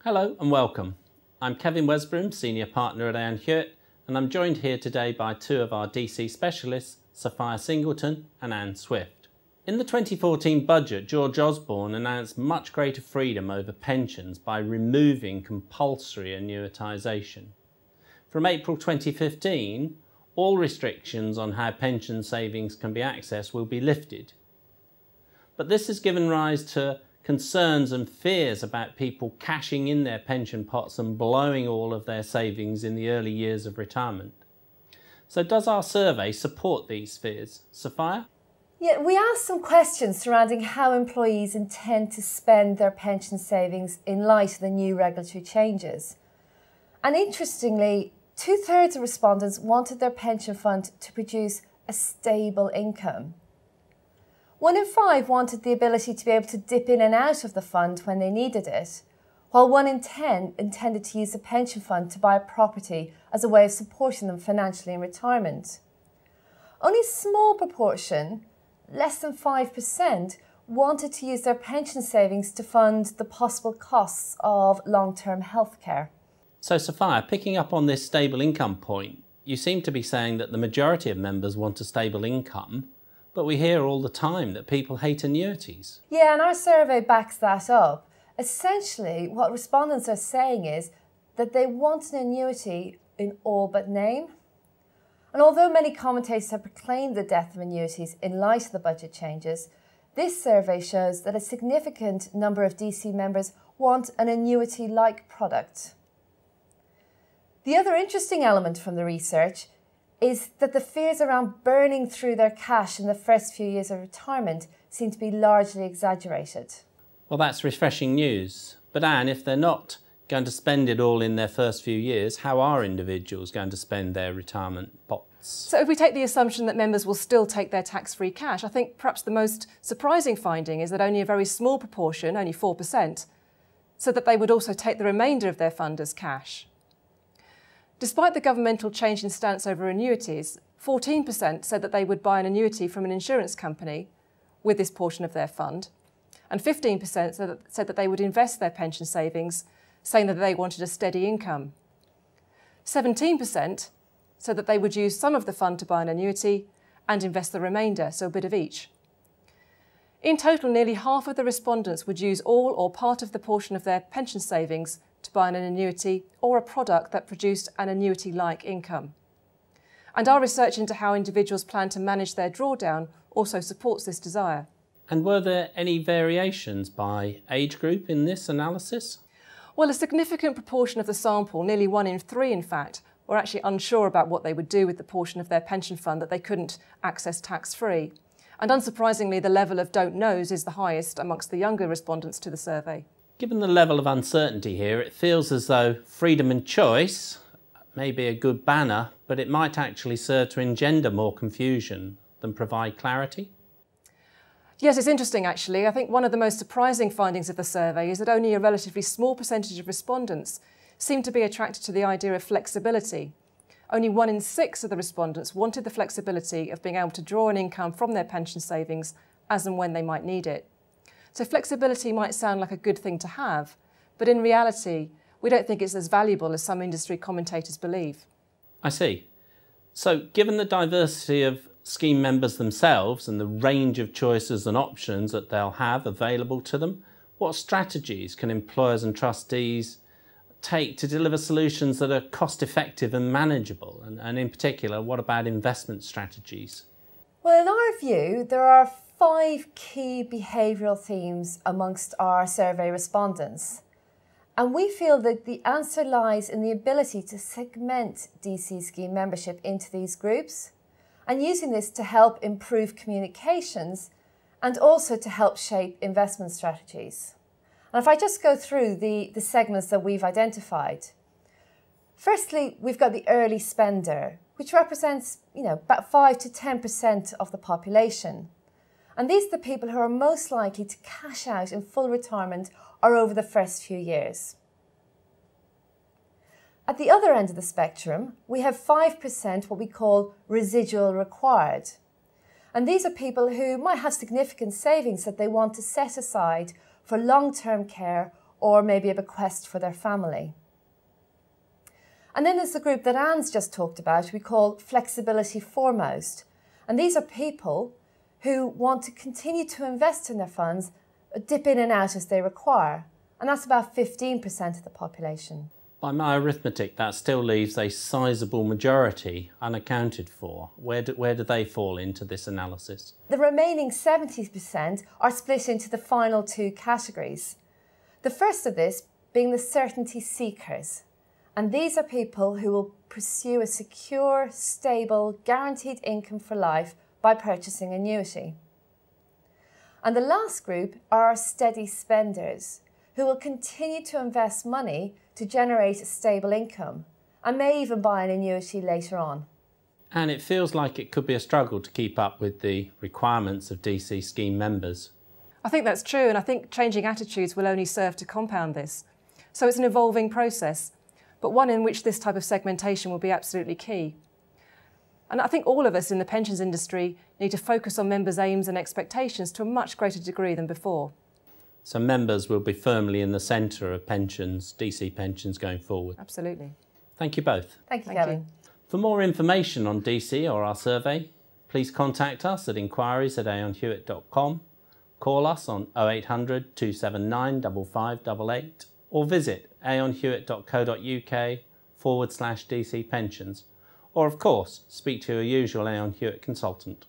Hello and welcome. I'm Kevin Wesbroom, Senior Partner at Aon Hewitt, and I'm joined here today by two of our DC specialists, Sophia Singleton and Anne Swift. In the 2014 budget, George Osborne announced much greater freedom over pensions by removing compulsory annuitisation. From April 2015, all restrictions on how pension savings can be accessed will be lifted. But this has given rise to concerns and fears about people cashing in their pension pots and blowing all of their savings in the early years of retirement. So does our survey support these fears? Sophia? Yeah, we asked some questions surrounding how employees intend to spend their pension savings in light of the new regulatory changes. And interestingly, 2/3 of respondents wanted their pension fund to produce a stable income. 1 in 5 wanted the ability to be able to dip in and out of the fund when they needed it, while 1 in 10 intended to use the pension fund to buy a property as a way of supporting them financially in retirement. Only a small proportion, less than 5%, wanted to use their pension savings to fund the possible costs of long-term healthcare. So Sophia, picking up on this stable income point, you seem to be saying that the majority of members want a stable income, but we hear all the time that people hate annuities. Yeah, and our survey backs that up. Essentially, what respondents are saying is that they want an annuity in all but name. And although many commentators have proclaimed the death of annuities in light of the budget changes, this survey shows that a significant number of DC members want an annuity-like product. The other interesting element from the research is that the fears around burning through their cash in the first few years of retirement seem to be largely exaggerated. Well, that's refreshing news. But Anne, if they're not going to spend it all in their first few years, how are individuals going to spend their retirement pots? So if we take the assumption that members will still take their tax-free cash, I think perhaps the most surprising finding is that only a very small proportion, only 4%, said that they would also take the remainder of their fund as cash. Despite the governmental change in stance over annuities, 14% said that they would buy an annuity from an insurance company with this portion of their fund, and 15% said that they would invest their pension savings, saying that they wanted a steady income. 17% said that they would use some of the fund to buy an annuity and invest the remainder, so a bit of each. In total, nearly half of the respondents would use all or part of the portion of their pension savings to buy an annuity or a product that produced an annuity-like income. And our research into how individuals plan to manage their drawdown also supports this desire. And were there any variations by age group in this analysis? Well, a significant proportion of the sample, nearly 1 in 3 in fact, were actually unsure about what they would do with the portion of their pension fund that they couldn't access tax-free. And unsurprisingly, the level of don't knows is the highest amongst the younger respondents to the survey. Given the level of uncertainty here, it feels as though freedom and choice may be a good banner, but it might actually serve to engender more confusion than provide clarity. Yes, it's interesting actually. I think one of the most surprising findings of the survey is that only a relatively small percentage of respondents seem to be attracted to the idea of flexibility. Only 1 in 6 of the respondents wanted the flexibility of being able to draw an income from their pension savings as and when they might need it. So flexibility might sound like a good thing to have, but in reality, we don't think it's as valuable as some industry commentators believe. I see. So given the diversity of scheme members themselves and the range of choices and options that they'll have available to them, what strategies can employers and trustees take to deliver solutions that are cost-effective and manageable? And in particular, what about investment strategies? Well, in our view, there are 5 key behavioural themes amongst our survey respondents. And we feel that the answer lies in the ability to segment DC scheme membership into these groups and using this to help improve communications and also to help shape investment strategies. And if I just go through the segments that we've identified. Firstly, we've got the early spender, which represents, about 5 to 10% of the population. And these are the people who are most likely to cash out in full retirement or over the first few years. At the other end of the spectrum, we have 5% what we call residual required. And these are people who might have significant savings that they want to set aside for long-term care or maybe a bequest for their family. And then there's the group that Anne's just talked about, we call flexibility foremost. And these are people who want to continue to invest in their funds, dip in and out as they require. And that's about 15% of the population. By my arithmetic, that still leaves a sizable majority unaccounted for. Where do they fall into this analysis? The remaining 70% are split into the final two categories. The first of this being the certainty seekers. And these are people who will pursue a secure, stable, guaranteed income for life by purchasing annuity. And the last group are our steady spenders, who will continue to invest money to generate a stable income and may even buy an annuity later on. And it feels like it could be a struggle to keep up with the requirements of DC scheme members. I think that's true, and I think changing attitudes will only serve to compound this. So it's an evolving process, but one in which this type of segmentation will be absolutely key. And I think all of us in the pensions industry need to focus on members' aims and expectations to a much greater degree than before. So members will be firmly in the centre of pensions, DC pensions going forward. Absolutely. Thank you both. Thank you, Kevin. For more information on DC or our survey, please contact us at inquiries@aonhewitt.com, call us on 0800 279 5588 or visit aonhewitt.co.uk/DC pensions, or of course speak to your usual Aon Hewitt consultant.